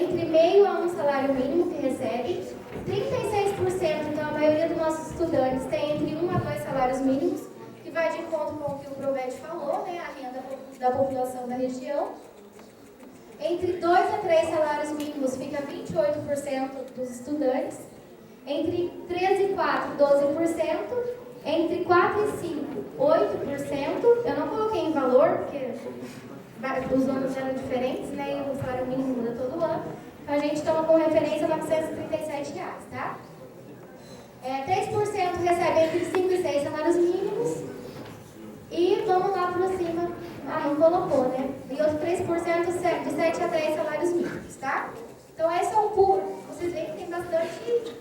entre meio a um salário mínimo que recebe. 36%, então a maioria dos nossos estudantes tem entre 1 a 2 salários mínimos, que vai de encontro com o que o Provete falou, né, a renda da população da região. Entre 2 a 3 salários mínimos fica 28% dos estudantes. Entre 13 e 4, 12%. Entre 4 e 5, 8%. Eu não coloquei em valor, porque os anos eram diferentes, né? E o salário mínimo muda todo ano. Então a gente toma como referência R$ 937, tá? 3% recebe entre 5 e 6 salários mínimos. E vamos lá para cima. Não colocou, né? E outro 3% de 7 a 10 salários mínimos, tá? Então esse é o público. Vocês veem que tem bastante.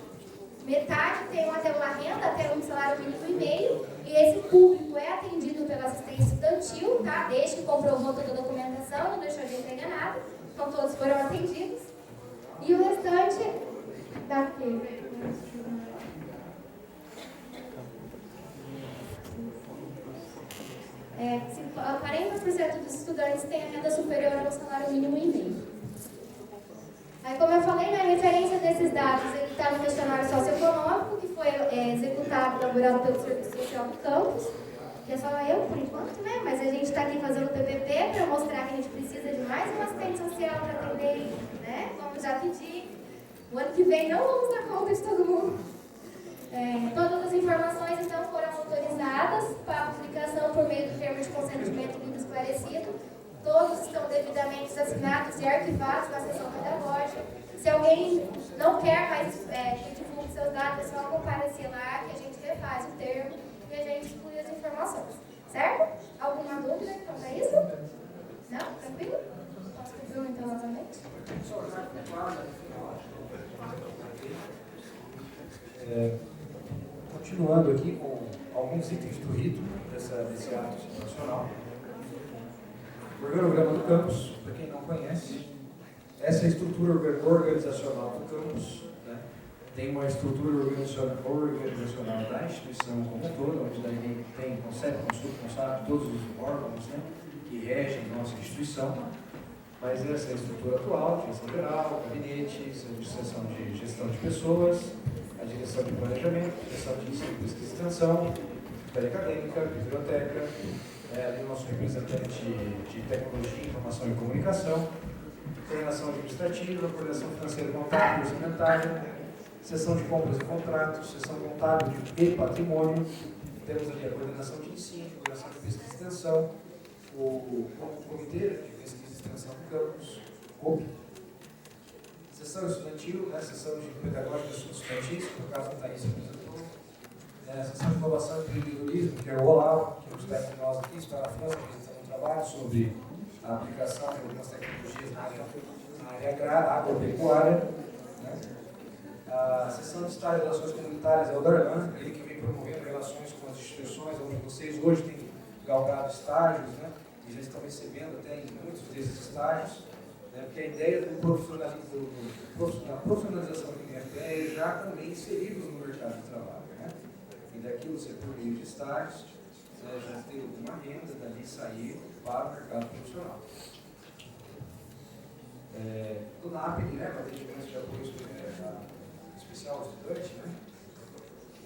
Metade tem até uma renda, até um salário mínimo e meio. E esse público é atendido pela assistência estudantil, tá? Desde que comprovou toda a documentação, não deixou de entregar nada. Então todos foram atendidos. E o restante daqui. 40% dos estudantes têm a renda superior ao salário mínimo e meio. Aí, como eu falei, a referência desses dados está no questionário socioeconômico, que foi executado, elaborado pelo Serviço Social do campus, que é só eu, por enquanto, né? Mas a gente está aqui fazendo o PPP para mostrar que a gente precisa de mais um assistente social para atender, né? Como já pedi, o ano que vem não vamos dar conta de todo mundo. Todas as informações, então, foram autorizadas para a publicação por meio do termo de consentimento livre esclarecido. Todos estão devidamente assinados e arquivados na sessão pedagógica. Se alguém não quer mais que divulgue seus dados, é só comparecer lá que a gente refaz o termo e a gente exclui as informações. Certo? Alguma dúvida quanto a isso? Não? Tranquilo? Posso pedir então novamente? Continuando aqui com alguns itens do rito desse ato institucional. O organograma do campus, para quem não conhece, essa é a estrutura organizacional do campus, né? Tem uma estrutura organizacional da instituição como um todo, onde daí tem conselho, consulta, conselho, todos os órgãos, né, que regem nossa instituição. Mas essa é a estrutura atual, direção geral, gabinete, seção de gestão de pessoas, a direção de planejamento, direção de ensino, pesquisa e extensão, secretaria acadêmica, biblioteca, ali o nosso representante de tecnologia, informação e comunicação, coordenação administrativa, coordenação financeira, contábil, orçamentária, seção de compras e contratos, seção contábil e patrimônio, temos ali a coordenação de ensino, coordenação de pesquisa e extensão, o comitê de pesquisa e extensão do campus, COP, seção estudantil, seção de pedagógica e assuntos estudantis, que no caso a Thaís apresentou, seção de inovação e empreendedorismo, que é o OLAU, que os técnicos nós aqui estão na França, apresentando um trabalho sobre a aplicação de algumas tecnologias na área agropecuária. Né? A seção de estágio de relações comunitárias é o Darlan, ele que vem promovendo relações com as instituições, onde vocês hoje têm galgado estágios, né? E já estão recebendo até em muitos desses estágios, né? Porque a ideia da profissionalização do INFPE é já também inseridos no mercado de trabalho. Né? E daqui você, por meio de estágios, já ter alguma renda, dali sair para o mercado profissional. Do NAPEG, né, para atendimento de apoio especial ao estudante, né?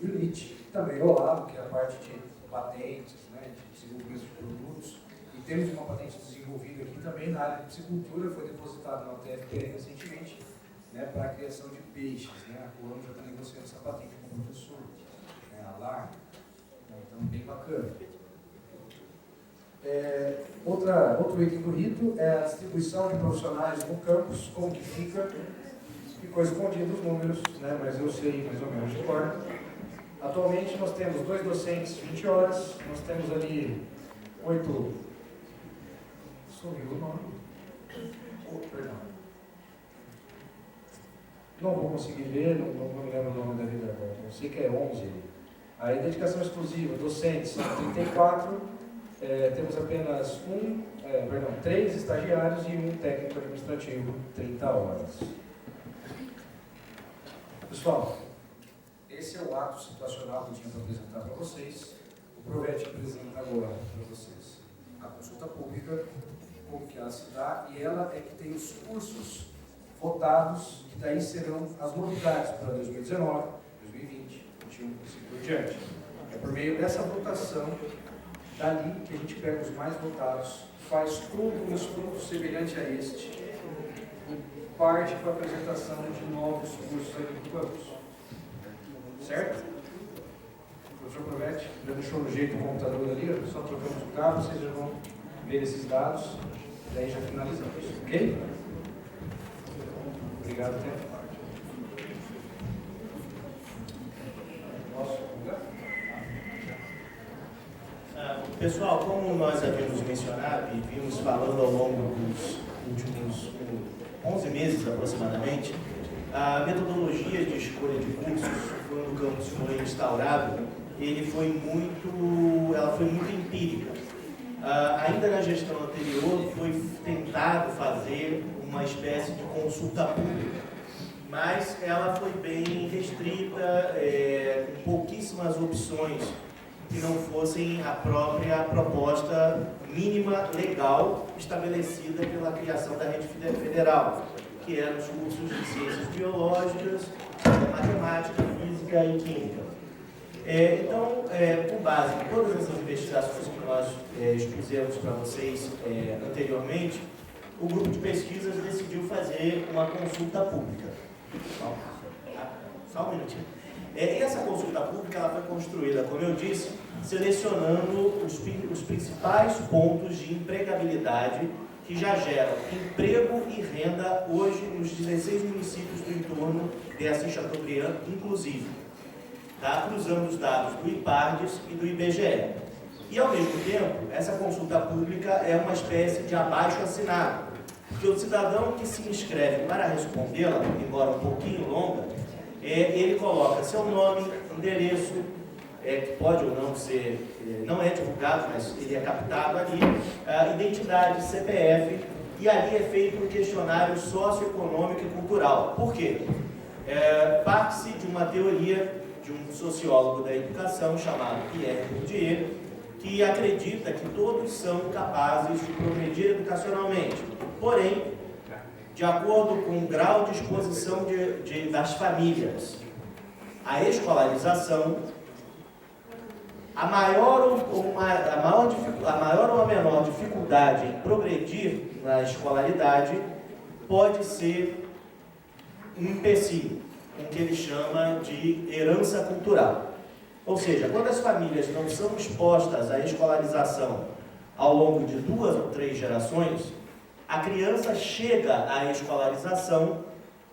E o NIT, também o OLAB, que é a parte de patentes, né, de desenvolvimento de produtos. E temos uma patente desenvolvida aqui também na área de piscicultura, foi depositada na UTFPR recentemente, né, para a criação de peixes. Né? A Colômbia já está negociando essa patente com o professor, né, a LAR. Então, bem bacana. Outro item do rito é a distribuição de profissionais no campus, como que fica. Ficou escondido os números, né, mas eu sei mais ou menos de cor. Atualmente nós temos 2 docentes 20 horas, nós temos ali 8. Sumiu o nome. Perdão. Não vou conseguir ver, não me lembro o nome da vida agora. Eu sei que é 11. Aí, dedicação exclusiva, docentes, 34. Temos apenas 3 estagiários e 1 técnico administrativo, 30 horas. Pessoal, esse é o ato situacional que eu tinha para apresentar para vocês. O Provete apresenta agora para vocês a consulta pública, como que ela se dá, e ela é que tem os cursos votados, que daí serão as novidades para 2019, 2020, 2021 e assim por diante. É por meio dessa votação, dali que a gente pega os mais votados, faz todo um estudo semelhante a este, e parte para a apresentação de novos cursos aqui no campus. Certo? O professor Provete já deixou no jeito o computador ali, só trocamos o cabo, vocês já vão ver esses dados, e daí já finalizamos, ok? Obrigado, tempo. Posso mudar? Pessoal, como nós havíamos mencionado e vimos falando ao longo dos últimos 11 meses aproximadamente, a metodologia de escolha de cursos, quando o campus foi instaurado, ela foi muito empírica. Ainda na gestão anterior foi tentado fazer uma espécie de consulta pública, mas ela foi bem restrita, com pouquíssimas opções que não fossem a própria proposta mínima legal estabelecida pela criação da rede federal, que eram os cursos de ciências biológicas, matemática, física e química. Então, com base em todas essas investigações que nós expusemos para vocês anteriormente, o grupo de pesquisas decidiu fazer uma consulta pública. Só um minutinho. E essa consulta pública ela foi construída, como eu disse, selecionando os principais pontos de empregabilidade que já geram emprego e renda hoje nos 16 municípios do entorno de Assis Chateaubriand, inclusive, tá? Cruzando os dados do IPARDES e do IBGE. E, ao mesmo tempo, essa consulta pública é uma espécie de abaixo-assinado, porque o cidadão que se inscreve para respondê-la, embora um pouquinho longa, ele coloca seu nome, endereço, que pode ou não ser, não é divulgado, mas ele é captado ali, identidade, CPF, e ali é feito um questionário socioeconômico e cultural. Por quê? Parte-se de uma teoria de um sociólogo da educação chamado Pierre Bourdieu, que acredita que todos são capazes de progredir educacionalmente. Porém, de acordo com o grau de exposição das famílias à escolarização, a maior ou a menor dificuldade em progredir na escolaridade pode ser um empecilho, o que ele chama de herança cultural. Ou seja, quando as famílias não são expostas à escolarização ao longo de 2 ou 3 gerações, a criança chega à escolarização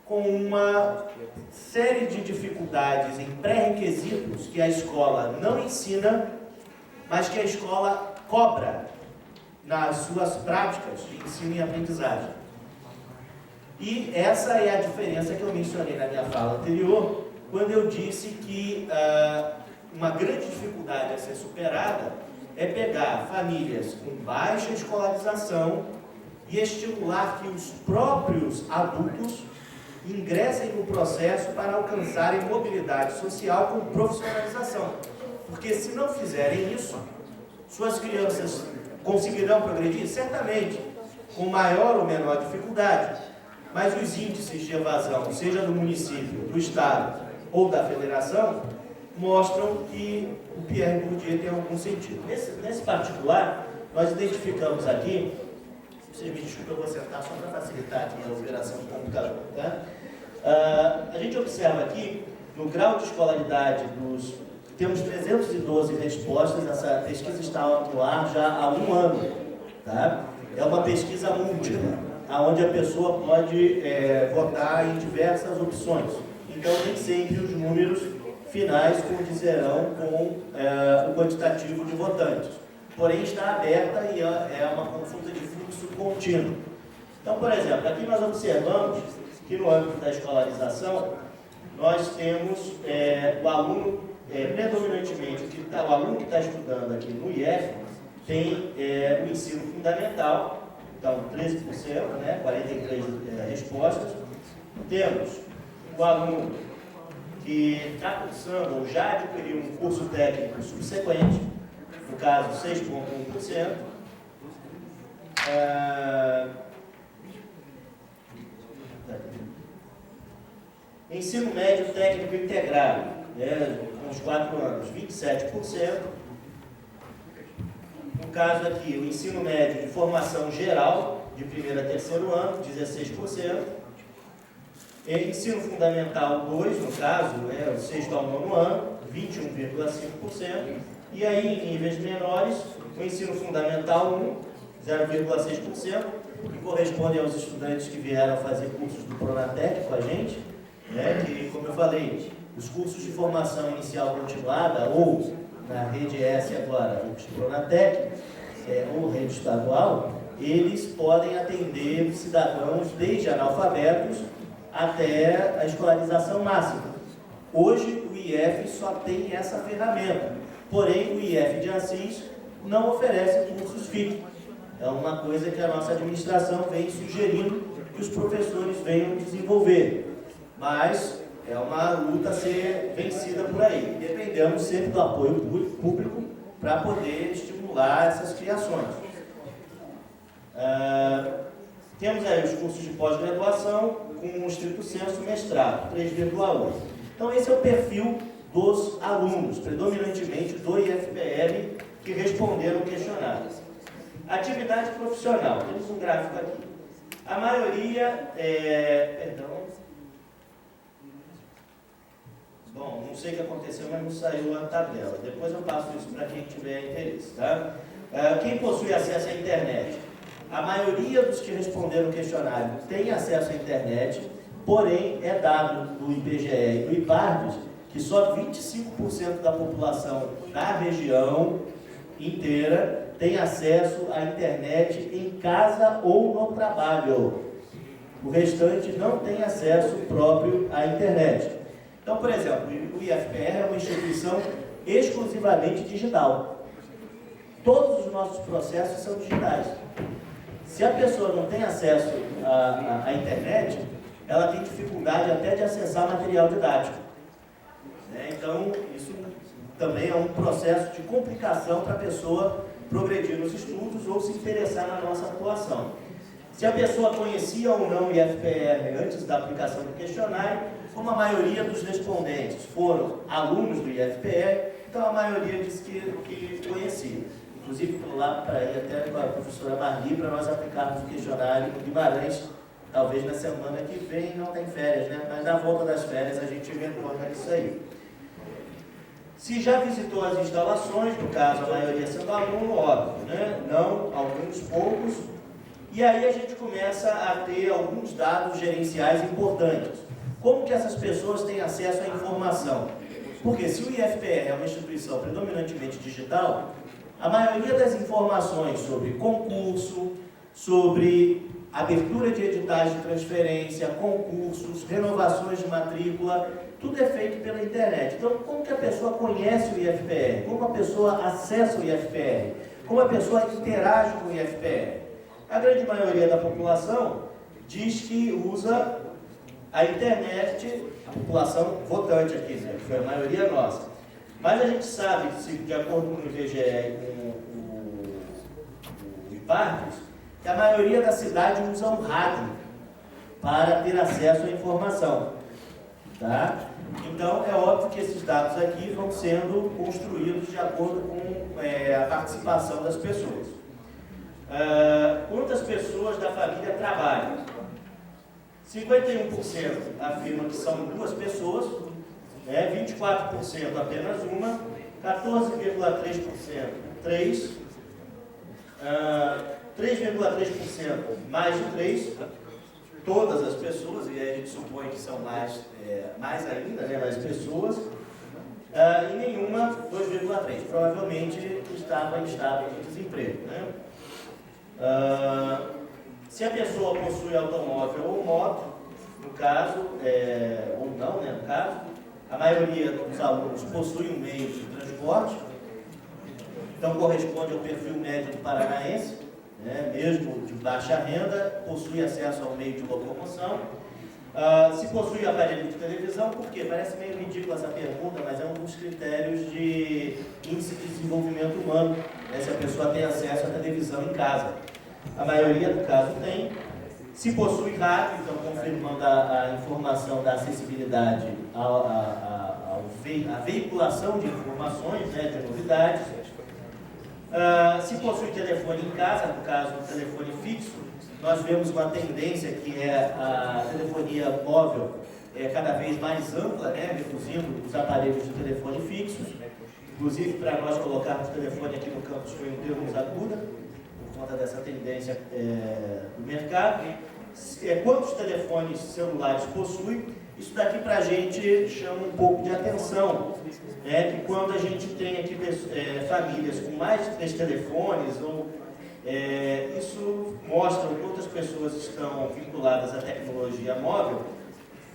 com uma série de dificuldades em pré-requisitos que a escola não ensina, mas que a escola cobra nas suas práticas de ensino e aprendizagem. E essa é a diferença que eu mencionei na minha fala anterior, quando eu disse que uma grande dificuldade a ser superada é pegar famílias com baixa escolarização e estimular que os próprios adultos ingressem no processo para alcançarem mobilidade social com profissionalização. Porque se não fizerem isso, suas crianças conseguirão progredir? Certamente, com maior ou menor dificuldade, mas os índices de evasão, seja do município, do estado ou da federação, mostram que o Pierre Bourdieu tem algum sentido. Nesse particular, nós identificamos aqui, se vocês me desculpem, eu vou sentar só para facilitar aqui a operação do computador, tá? A gente observa aqui, no grau de escolaridade temos 312 respostas, essa pesquisa está no ar já há 1 ano, tá? É uma pesquisa múltipla, onde a pessoa pode votar em diversas opções. Então, nem sempre os números finais condizerão com o quantitativo de votantes. Porém, está aberta e é uma consulta de fluxo contínuo. Então, por exemplo, aqui nós observamos que no âmbito da escolarização, nós temos o aluno, predominantemente, o aluno que está estudando aqui no IF tem o ensino fundamental, então 13%, né, 43 respostas. Temos o aluno que está cursando ou já adquiriu um curso técnico subsequente, no caso 6,1%. Ensino médio técnico integrado, né, com os 4 anos, 27%. No caso aqui, o ensino médio de formação geral, de 1º a 3º ano, 16%. Ensino fundamental 2, no caso, né, o 6º ao 9º ano, 21,5%. E aí, em níveis menores, o ensino fundamental 1, 0,6%, que corresponde aos estudantes que vieram fazer cursos do Pronatec com a gente, né, que, como eu falei, os cursos de formação inicial continuada, ou na rede S agora, o Pronatec, ou rede estadual, eles podem atender cidadãos desde analfabetos até a escolarização máxima. Hoje, o IF só tem essa ferramenta, porém, o IF de Assis não oferece cursos FIC. É uma coisa que a nossa administração vem sugerindo que os professores venham desenvolver. Mas é uma luta a ser vencida por aí. Dependemos sempre do apoio público para poder estimular essas criações. Temos aí os cursos de pós-graduação com estrito sensu mestrado, 3,8. Então esse é o perfil dos alunos, predominantemente do IFPR, que responderam o questionário. Atividade profissional, temos um gráfico aqui. A maioria, bom, não sei o que aconteceu, mas não saiu a tabela. Depois eu passo isso para quem tiver interesse, tá? Quem possui acesso à internet? A maioria dos que responderam o questionário tem acesso à internet, porém é dado do IBGE e do IPARDES que só 25% da população da região inteira tem acesso à internet em casa ou no trabalho. O restante não tem acesso próprio à internet. Então, por exemplo, o IFPR é uma instituição exclusivamente digital. Todos os nossos processos são digitais. Se a pessoa não tem acesso à internet, ela tem dificuldade até de acessar material didático. Então, isso também é um processo de complicação para a pessoa progredir nos estudos ou se interessar na nossa atuação. Se a pessoa conhecia ou não o IFPR antes da aplicação do questionário, como a maioria dos respondentes foram alunos do IFPR, então a maioria disse que conhecia. Inclusive, estou lá para ir até com a professora Marli para nós aplicarmos o questionário no Guimarães, talvez na semana que vem, não tem férias, né? Mas na volta das férias a gente retorna isso aí. Se já visitou as instalações, no caso a maioria sendo aluno, óbvio, né? Não, alguns poucos. E aí a gente começa a ter alguns dados gerenciais importantes. Como que essas pessoas têm acesso à informação? Porque se o IFPR é uma instituição predominantemente digital, a maioria das informações sobre concurso, sobre abertura de editais de transferência, concursos, renovações de matrícula, tudo é feito pela internet. Então, como que a pessoa conhece o IFPR? Como a pessoa acessa o IFPR? Como a pessoa interage com o IFPR? A grande maioria da população diz que usa a internet, a população votante aqui, né? Que foi a maioria nossa. Mas a gente sabe, de acordo com o IBGE e com o IPARDES, que a maioria da cidade usa um rádio para ter acesso à informação. Tá? Então, é óbvio que esses dados aqui vão sendo construídos de acordo com a participação das pessoas. Quantas pessoas da família trabalham? 51% afirma que são 2 pessoas, 24% apenas uma, 14,3% 3, 3,3% mais de 3, todas as pessoas, e aí a gente supõe que são mais ainda, né, mais pessoas, e nenhuma 2,3%, provavelmente estava em estado de desemprego. Né? Se a pessoa possui automóvel ou moto, no caso, ou não, né, no caso, a maioria dos alunos possui um meio de transporte, então corresponde ao perfil médio do paranaense, né, mesmo de baixa renda, possui acesso ao meio de locomoção. Se possui aparelho de televisão, por quê? Parece meio ridícula essa pergunta, mas é um dos critérios de índice de desenvolvimento humano, né, se a pessoa tem acesso à televisão em casa. A maioria do caso tem. Se possui rádio, então confirmando a informação da acessibilidade à veiculação de informações, né, de novidades. Se possui telefone em casa, no caso um telefone fixo, nós vemos uma tendência que é a telefonia móvel cada vez mais ampla, né, reduzindo os aparelhos de telefone fixos. Inclusive, para nós colocarmos o telefone aqui no campus foi um termo aguda, por conta dessa tendência do mercado. Quantos telefones celulares possui? Isso daqui para a gente chama um pouco de atenção, né? Que quando a gente tem aqui famílias com mais de 3 telefones, isso mostra que outras pessoas estão vinculadas à tecnologia móvel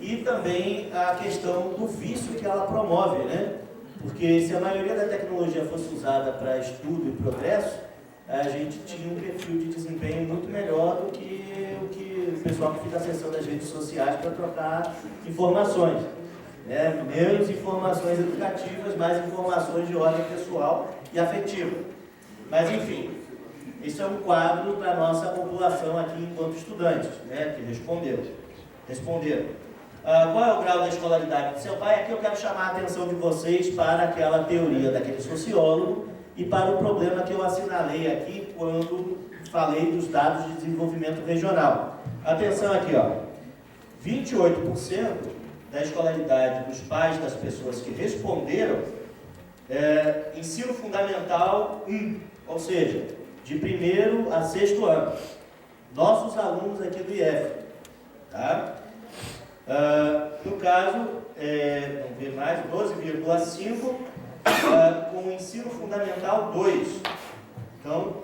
e também a questão do vício que ela promove, né? Porque se a maioria da tecnologia fosse usada para estudo e progresso, a gente tinha um perfil de desempenho muito melhor do que o pessoal que fica acessando as redes sociais para trocar informações. Né? Menos informações educativas, mais informações de ordem pessoal e afetiva. Mas, enfim, isso é um quadro para a nossa população aqui enquanto estudantes, né? Que responderam. Qual é o grau da escolaridade do seu pai? Aqui eu quero chamar a atenção de vocês para aquela teoria daquele sociólogo e para o problema que eu assinalei aqui quando falei dos dados de desenvolvimento regional. Atenção aqui, ó. 28% da escolaridade dos pais das pessoas que responderam ensino fundamental 1, ou seja, de 1º a 6º ano. Nossos alunos aqui do IF. Tá? No caso, vamos ver mais, 12,5 com o ensino fundamental 2. Então,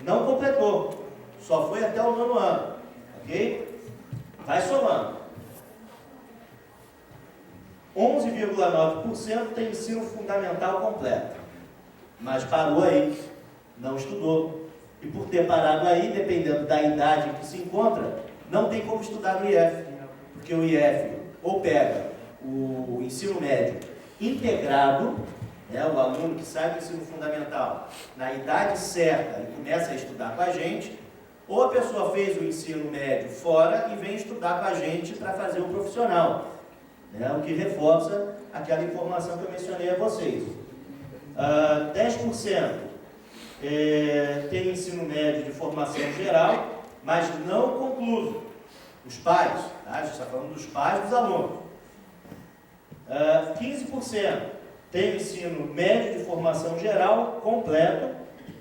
não completou, só foi até o 9º ano, ok? Vai somando. 11,9% tem ensino fundamental completo, mas parou aí, não estudou. E por ter parado aí, dependendo da idade em que se encontra, não tem como estudar no IF. Porque o IF ou pega o ensino médio integrado, né, o aluno que sai do ensino fundamental na idade certa e começa a estudar com a gente, ou a pessoa fez o ensino médio fora e vem estudar com a gente para fazer o profissional, né, o que reforça aquela informação que eu mencionei a vocês. 10% tem ensino médio de formação geral, mas não concluso. Os pais, tá? A gente está falando dos pais dos alunos. 15% tem ensino médio de formação geral completo,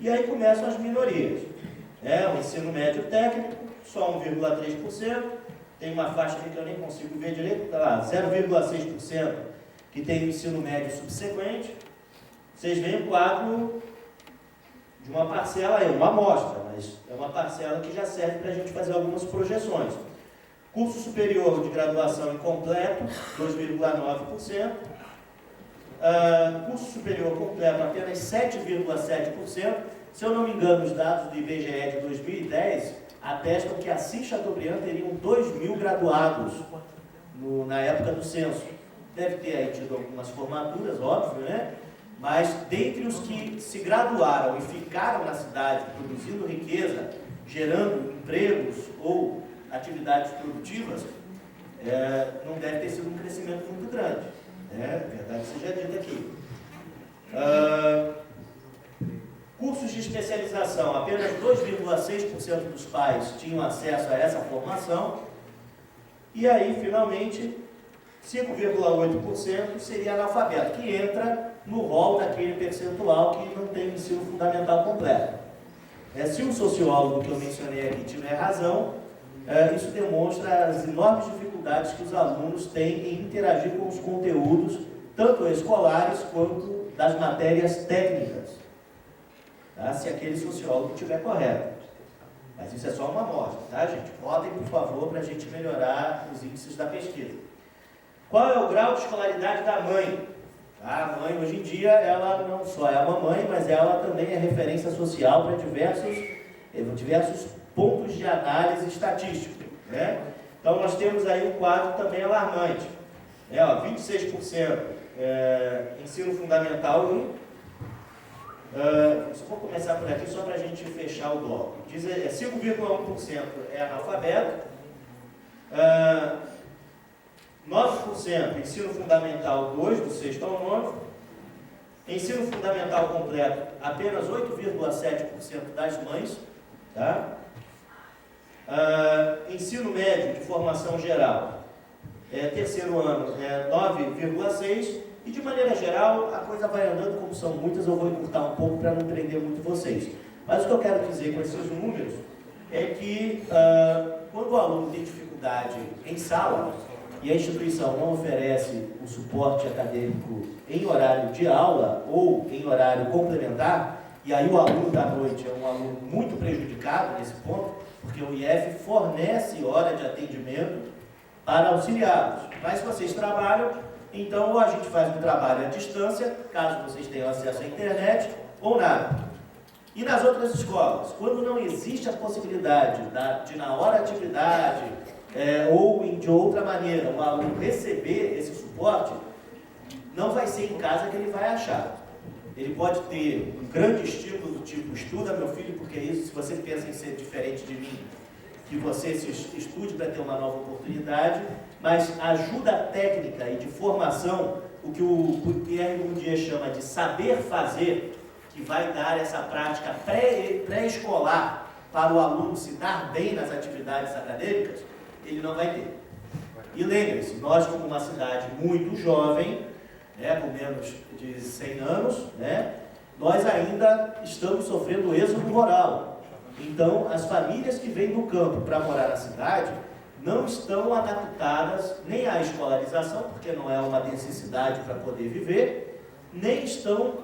e aí começam as minorias. O ensino médio técnico, só 1,3%, tem uma faixa aqui que eu nem consigo ver direito, tá lá, 0,6% que tem o ensino médio subsequente. Vocês veem o quadro de uma parcela aí, uma amostra, mas é uma parcela que já serve para a gente fazer algumas projeções. Curso superior de graduação incompleto, 2,9%. Curso superior completo, apenas 7,7%. Se eu não me engano, os dados do IBGE de 2010 atestam que assim Chateaubriand teriam 2.000 graduados na época do censo. Deve ter aí tido algumas formaturas, óbvio, né? Mas dentre os que se graduaram e ficaram na cidade produzindo riqueza, gerando empregos ou atividades produtivas, não deve ter sido um crescimento muito grande, né? Verdade seja dita aqui. Cursos de especialização, apenas 2,6% dos pais tinham acesso a essa formação, e aí, finalmente, 5,8% seria analfabeto, que entra no rol daquele percentual que não tem ensino fundamental completo. Se o sociólogo que eu mencionei aqui tiver razão, isso demonstra as enormes dificuldades que os alunos têm em interagir com os conteúdos, tanto escolares quanto das matérias técnicas, tá? Se aquele sociólogo estiver correto. Mas isso é só uma amostra, tá, gente? Votem, por favor, para a gente melhorar os índices da pesquisa. Qual é o grau de escolaridade da mãe? A mãe, hoje em dia, ela não só é a mamãe, mas ela também é referência social para diversos pontos de análise estatística, né? Então, nós temos aí um quadro também alarmante. 26% ensino fundamental 1, Vou começar por aqui só para a gente fechar o bloco. 5,1% é analfabeto, 9% ensino fundamental 2, do 6º ao 9º, ensino fundamental completo apenas 8,7% das mães, tá? Ensino médio de formação geral, terceiro ano, 9,6%, e de maneira geral a coisa vai andando, como são muitas, eu vou encurtar um pouco para não prender muito vocês. Mas o que eu quero dizer com esses números é que quando o aluno tem dificuldade em sala e a instituição não oferece o suporte acadêmico em horário de aula ou em horário complementar, e aí o aluno da noite é um aluno muito prejudicado nesse ponto, porque o IF fornece hora de atendimento para auxiliá-los. Mas se vocês trabalham, então ou a gente faz um trabalho à distância, caso vocês tenham acesso à internet, ou nada. E nas outras escolas, quando não existe a possibilidade de na hora de atividade ou de outra maneira o aluno receber esse suporte, não vai ser em casa que ele vai achar. Ele pode ter um grande estímulo do tipo, estuda meu filho, porque isso, se você pensa em ser diferente de mim, que você se estude para ter uma nova oportunidade, mas ajuda técnica e de formação, o que o Pierre Bourdieu chama de saber fazer, que vai dar essa prática pré-escolar para o aluno se dar bem nas atividades acadêmicas, ele não vai ter. E lembre-se, nós como uma cidade muito jovem, com menos de 100 anos, nós ainda estamos sofrendo êxodo rural. Então, as famílias que vêm do campo para morar na cidade não estão adaptadas nem à escolarização, porque não é uma necessidade para poder viver, nem estão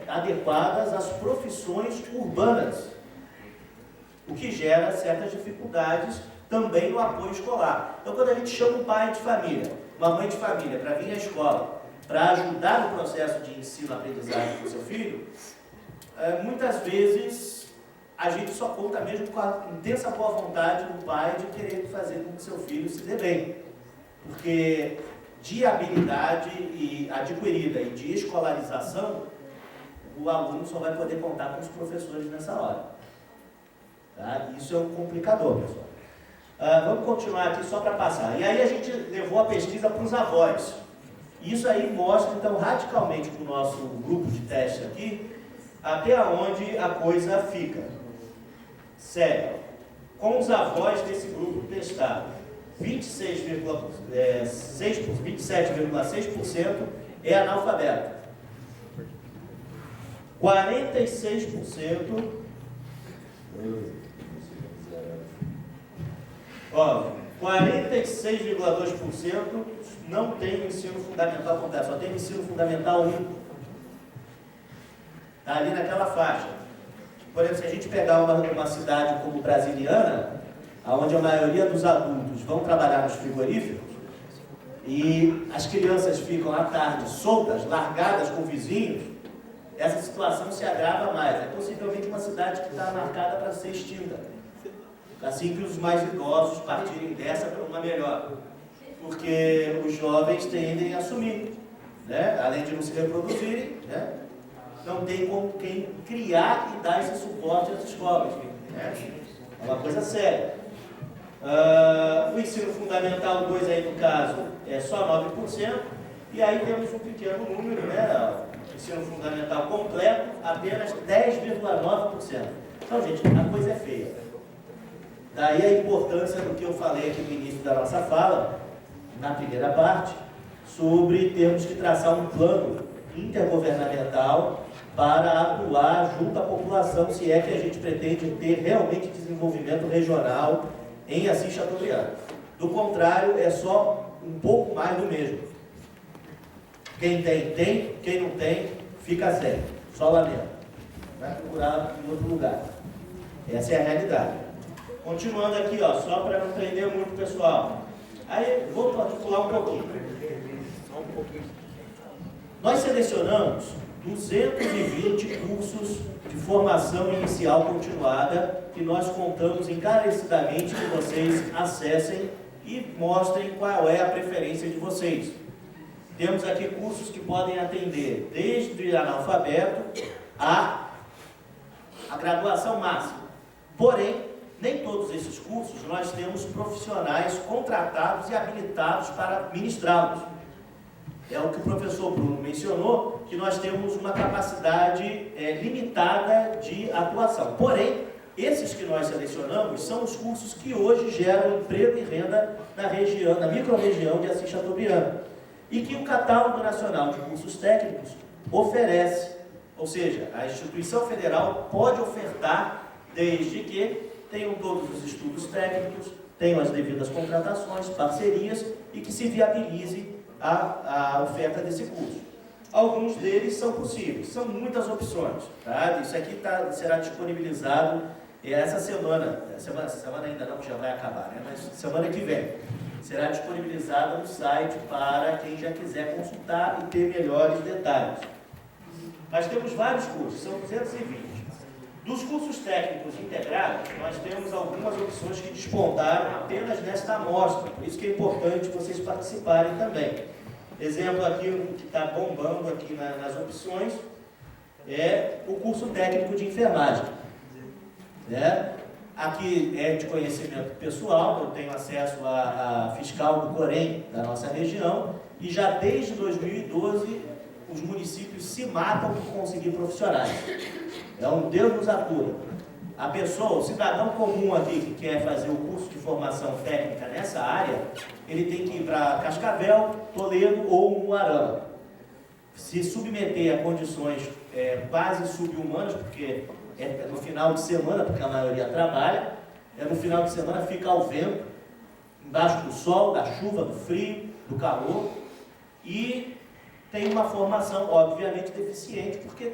adequadas às profissões urbanas, o que gera certas dificuldades também no apoio escolar. Então, quando a gente chama um pai de família, uma mãe de família para vir à escola, para ajudar no processo de ensino-aprendizagem do seu filho, muitas vezes a gente só conta mesmo com a intensa boa vontade do pai de querer fazer com que seu filho se dê bem. Porque de habilidade adquirida e de escolarização, o aluno só vai poder contar com os professores nessa hora. Tá? Isso é um complicador, pessoal. Vamos continuar aqui só para passar. E aí a gente levou a pesquisa para os avós. Isso aí mostra, então, radicalmente para o nosso grupo de teste aqui, até onde a coisa fica. Sério, com os avós desse grupo testado, 27,6% é analfabeto. 46%... 46,2% não tem ensino fundamental completo, só tem ensino fundamental 1. Está ali naquela faixa. Por exemplo, se a gente pegar uma cidade como Brasiliana, onde a maioria dos adultos vão trabalhar nos frigoríficos, e as crianças ficam à tarde soltas, largadas com vizinhos, essa situação se agrava mais. É possivelmente uma cidade que está marcada para ser extinta. Assim que os mais idosos partirem dessa para uma melhor. Porque os jovens tendem a sumir, além de não se reproduzirem, não tem como quem criar e dar esse suporte às escolas. É uma coisa séria. O ensino fundamental 2 aí no caso é só 9%, e aí temos um pequeno número, ensino fundamental completo, apenas 10,9%. Então, gente, a coisa é feia. Daí a importância do que eu falei aqui no início da nossa fala, na primeira parte, sobre termos que traçar um plano intergovernamental para atuar junto à população, se é que a gente pretende ter realmente desenvolvimento regional em Assis Chateaubriand. Do contrário, é só um pouco mais do mesmo. Quem tem, tem. Quem não tem, fica sem. Só lamento. Vai procurar em outro lugar. Essa é a realidade. Continuando aqui, só para não prender muito, pessoal. Aí, vou pular um pouquinho. Nós selecionamos 220 cursos de formação inicial continuada que nós contamos encarecidamente que vocês acessem e mostrem qual é a preferência de vocês. Temos aqui cursos que podem atender desde analfabeto a graduação máxima. Porém, nem todos esses cursos nós temos profissionais contratados e habilitados para ministrá-los. É o que o professor Bruno mencionou, que nós temos uma capacidade limitada de atuação. Porém, esses que nós selecionamos são os cursos que hoje geram emprego e renda na região, na microrregião de Assis Chateaubriand, e que o Catálogo Nacional de Cursos Técnicos oferece. Ou seja, a instituição federal pode ofertar, desde que tenham todos os estudos técnicos, tenham as devidas contratações, parcerias, e que se viabilize a oferta desse curso. Alguns deles são possíveis, são muitas opções. Tá? Isso aqui será disponibilizado essa semana ainda não, já vai acabar, né? Mas semana que vem. Será disponibilizado no site para quem já quiser consultar e ter melhores detalhes. Nós temos vários cursos, são 220. Dos cursos técnicos integrados, nós temos algumas opções que despontaram apenas nesta amostra, por isso que é importante vocês participarem também. Exemplo aqui, o que está bombando aqui nas opções, é o curso técnico de enfermagem. Aqui é de conhecimento pessoal, eu tenho acesso à fiscal do Corém da nossa região, e já desde 2012 os municípios se matam por conseguir profissionais. É um Deus nos acuda. A pessoa, o cidadão comum aqui que quer fazer o curso de formação técnica nessa área, ele tem que ir para Cascavel, Toledo ou Umuarama. Se submeter a condições quase sub-humanas, porque é no final de semana, porque a maioria trabalha, no final de semana fica ao vento, embaixo do sol, da chuva, do frio, do calor, e tem uma formação, obviamente, deficiente, porque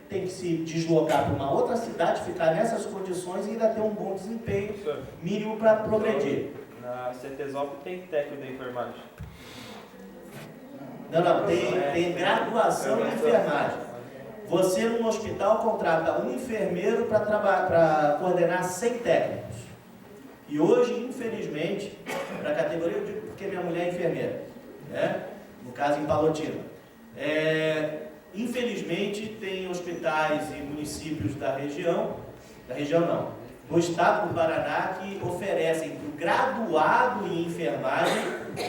tem que se deslocar para uma outra cidade, ficar nessas condições e ainda ter um bom desempenho mínimo para progredir. Na CETESOP tem técnico de enfermagem? Não, tem graduação em enfermagem. Você, num hospital, contrata um enfermeiro para coordenar 100 técnicos. E hoje, infelizmente, para a categoria, eu digo porque minha mulher é enfermeira, né? No caso em Palotina. Infelizmente, tem hospitais e municípios da região não, do estado do Paraná, que oferecem para o graduado em enfermagem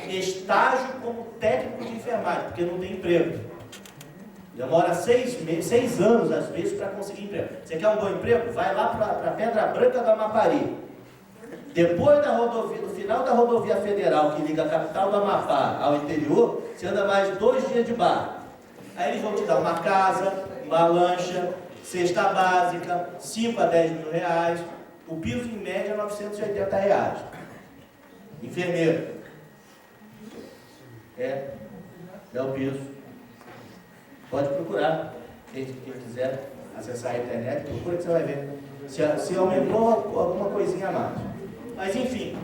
estágio como técnico de enfermagem, porque não tem emprego. Demora 6 anos, às vezes, para conseguir emprego. Você quer um bom emprego? Vai lá para Pedra Branca do Amapari. Depois do final da rodovia federal que liga a capital do Amapá ao interior, você anda mais 2 dias de barco. Aí eles vão te dar uma casa, uma lancha, cesta básica, 5 a 10 mil reais. O piso em média é 980 reais. Enfermeiro. É o piso. Pode procurar. Quem quiser acessar a internet, procura que você vai ver. Se aumentou alguma coisinha a mais. Mas enfim,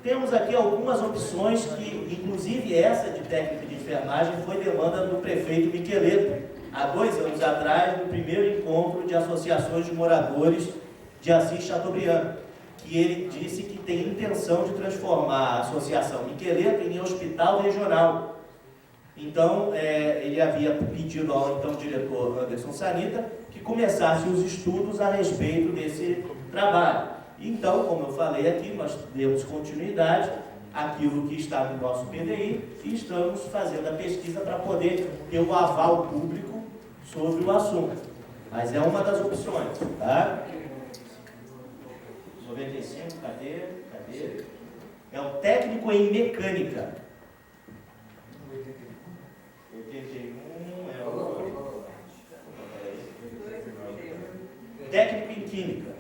temos aqui algumas opções que, inclusive essa de técnica de enfermagem, foi demanda do prefeito Miqueleto, há 2 anos atrás, no primeiro encontro de associações de moradores de Assis Chateaubriand, que ele disse que tem intenção de transformar a associação Miqueleto em hospital regional. Então, ele havia pedido ao então diretor Anderson Sanita que começasse os estudos a respeito desse trabalho. Então, como eu falei aqui, nós demos continuidade àquilo que está no nosso PDI e estamos fazendo a pesquisa para poder ter o aval público sobre o assunto. Mas é uma das opções, tá? 95, cadê? É o técnico em mecânica. 81 é o técnico em química.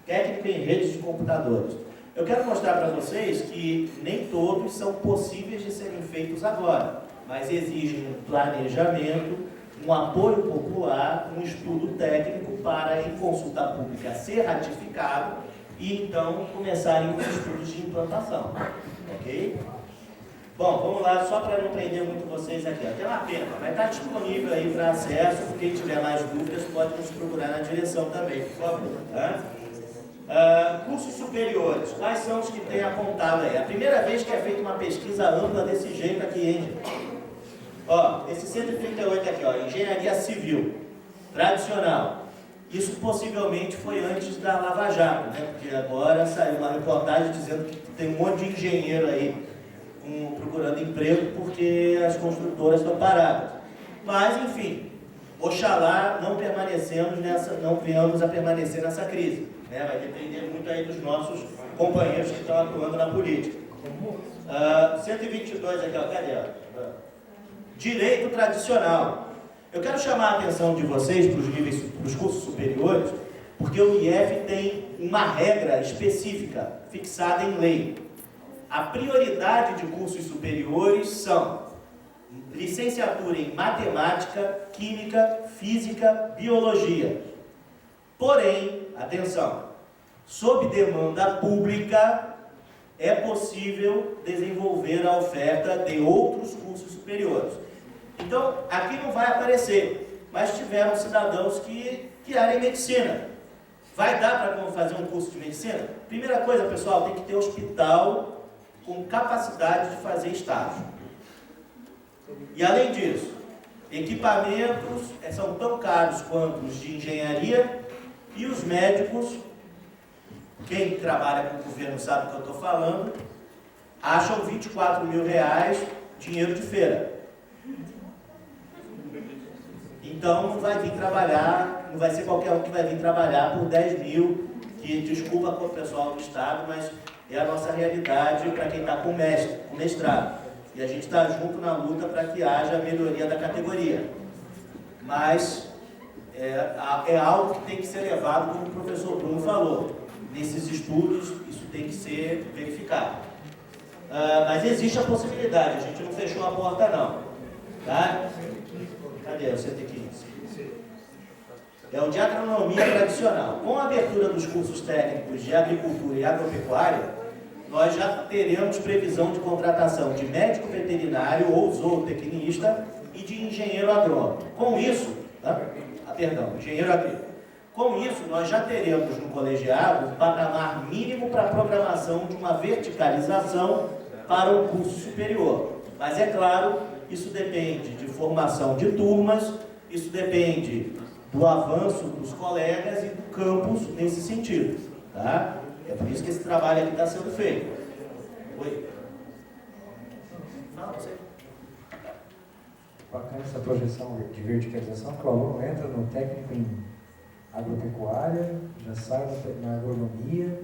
Técnico em redes de computadores. Eu quero mostrar para vocês que nem todos são possíveis de serem feitos agora, mas exigem um planejamento, um apoio popular, um estudo técnico para, em consulta pública, ser ratificado e então começarem os estudos de implantação. Ok? Bom, vamos lá, só para não prender muito vocês aqui. Tem uma pena, vai estar disponível aí para acesso. Quem tiver mais dúvidas pode nos procurar na direção também, por favor. Tá? Cursos superiores, quais são os que tem apontado aí? A primeira vez que é feita uma pesquisa ampla desse jeito aqui, hein, gente? Ó, esse 138 aqui, ó, engenharia civil, tradicional. Isso possivelmente foi antes da Lava Jato, né? Porque agora saiu uma reportagem dizendo que tem um monte de engenheiro aí procurando emprego porque as construtoras estão paradas. Mas, enfim, oxalá não venhamos a permanecer nessa crise. Né? Vai depender muito aí dos nossos companheiros que estão atuando na política. 122 aqui, ó, cadê? Direito tradicional. Eu quero chamar a atenção de vocês para os cursos superiores, porque o IF tem uma regra específica, fixada em lei. A prioridade de cursos superiores são licenciatura em matemática, química, física, biologia. Porém, atenção, sob demanda pública, é possível desenvolver a oferta de outros cursos superiores. Então, aqui não vai aparecer, mas tivemos cidadãos que querem medicina. Vai dar para fazer um curso de medicina? Primeira coisa, pessoal, tem que ter hospital com capacidade de fazer estágio. E além disso, equipamentos são tão caros quanto os de engenharia e os médicos, quem trabalha com o governo sabe o que eu estou falando, acham 24 mil reais dinheiro de feira. Então não vai vir trabalhar, não vai ser qualquer um que vai vir trabalhar por 10 mil, que desculpa com o pessoal do Estado, mas é a nossa realidade para quem está com mestrado. E a gente está junto na luta para que haja a melhoria da categoria. Mas é algo que tem que ser levado, como o professor Bruno falou. Nesses estudos, isso tem que ser verificado. Mas existe a possibilidade, a gente não fechou a porta não. Tá? Cadê o 115? É o de agronomia tradicional. Com a abertura dos cursos técnicos de agricultura e agropecuária, nós já teremos previsão de contratação de médico veterinário ou zootecnista e de engenheiro agrônomo. Com isso, engenheiro agrícola. Com isso, nós já teremos no colegiado um patamar mínimo para a programação de uma verticalização para o curso superior. Mas é claro, isso depende de formação de turmas, isso depende do avanço dos colegas e do campus nesse sentido. Tá? É por isso que esse trabalho aqui está sendo feito. Oi? Fala, você. Bacana essa projeção de verticalização, que o aluno entra no técnico em agropecuária, já sai na agronomia,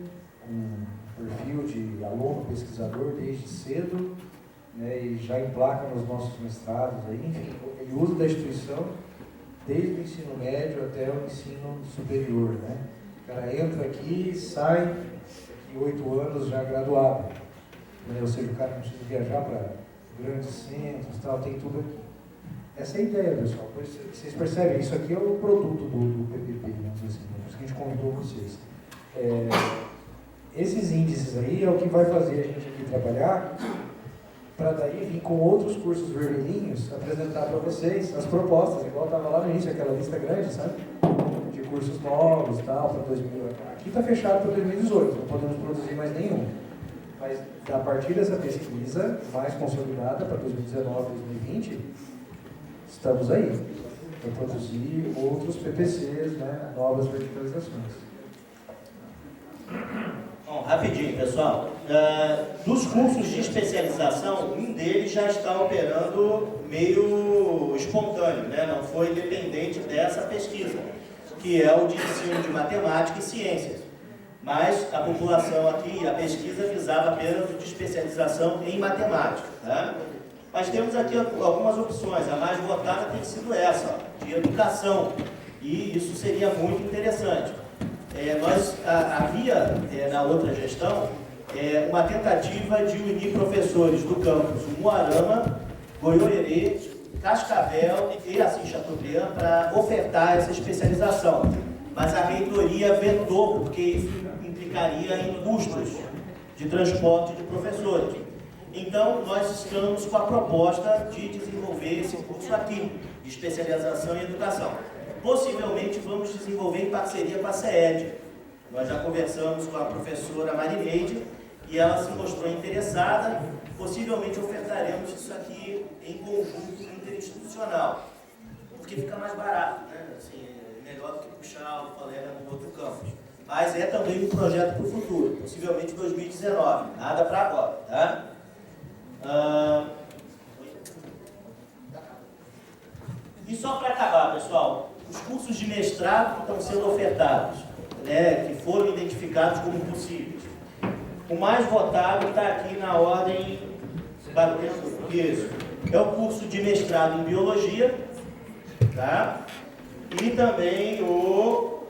com perfil de aluno pesquisador desde cedo, né, e já emplaca nos nossos mestrados, aí, enfim, e uso da instituição desde o ensino médio até o ensino superior. Né? O cara entra aqui e sai daqui 8 anos já graduado. Né? Ou seja, o cara não precisa viajar para grandes centros, tal, tem tudo aqui. Essa é a ideia, pessoal. Vocês percebem, isso aqui é o produto do PPP, vamos dizer assim, por isso que a gente convidou vocês. Esses índices aí é o que vai fazer a gente aqui trabalhar, para daí vir com outros cursos vermelhinhos, apresentar para vocês as propostas, igual estava lá no início, aquela lista grande, sabe? De cursos novos e tal, para 2000. Aqui está fechado para 2018, não podemos produzir mais nenhum. Mas a partir dessa pesquisa mais consolidada para 2019, 2020, estamos aí para produzir outros PPCs, né, novas verticalizações. Bom, rapidinho, pessoal. Dos cursos de especialização, um deles já está operando meio espontâneo, né? Não foi dependente dessa pesquisa, que é o de ensino de matemática e ciências. Mas a população aqui, a pesquisa visava apenas o de especialização em matemática. Tá? Mas temos aqui algumas opções. A mais votada tem sido essa, ó, de educação. E isso seria muito interessante. Havia, na outra gestão, uma tentativa de unir professores do campus Umuarama, Goiôerê, Cascavel e Assis Chateaubriand para ofertar essa especialização. Mas a reitoria vetou, porque isso implicaria em custos de transporte de professores. Então, nós estamos com a proposta de desenvolver esse curso aqui, de especialização em educação. Possivelmente vamos desenvolver em parceria com a CED, Nós já conversamos com a professora Marineide e ela se mostrou interessada. Possivelmente ofertaremos isso aqui em conjunto interinstitucional, porque fica mais barato, né? Assim, é melhor do que puxar o colega no outro campus. Mas é também um projeto para o futuro, possivelmente 2019, nada para agora, tá? E só para acabar, pessoal, os cursos de mestrado que estão sendo ofertados, né, que foram identificados como possíveis. O mais votado está aqui na ordem, batendo isso, é o curso de mestrado em Biologia, tá? E também o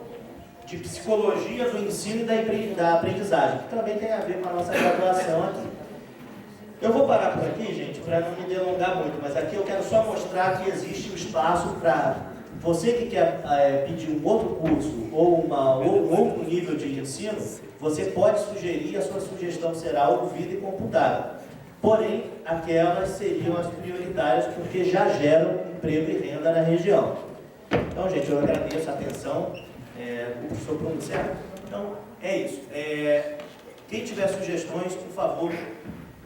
de Psicologia do Ensino e da Aprendizagem, que também tem a ver com a nossa graduação aqui. Eu vou parar por aqui, gente, para não me delongar muito, mas aqui eu quero só mostrar que existe um espaço para você que quer pedir um outro curso ou um outro nível de ensino, você pode sugerir, a sua sugestão será ouvida e computada. Porém, aquelas seriam as prioritárias porque já geram emprego e renda na região. Então, gente, eu agradeço a atenção. O professor pronunciar. Então, é isso. Quem tiver sugestões, por favor,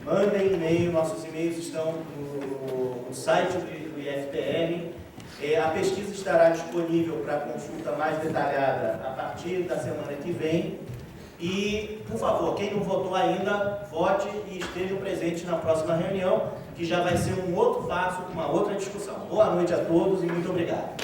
mandem e-mail. Nossos e-mails estão no site do IFPR. A pesquisa estará disponível para consulta mais detalhada a partir da semana que vem. E, por favor, quem não votou ainda, vote e esteja presente na próxima reunião, que já vai ser um outro passo, uma outra discussão. Boa noite a todos e muito obrigado.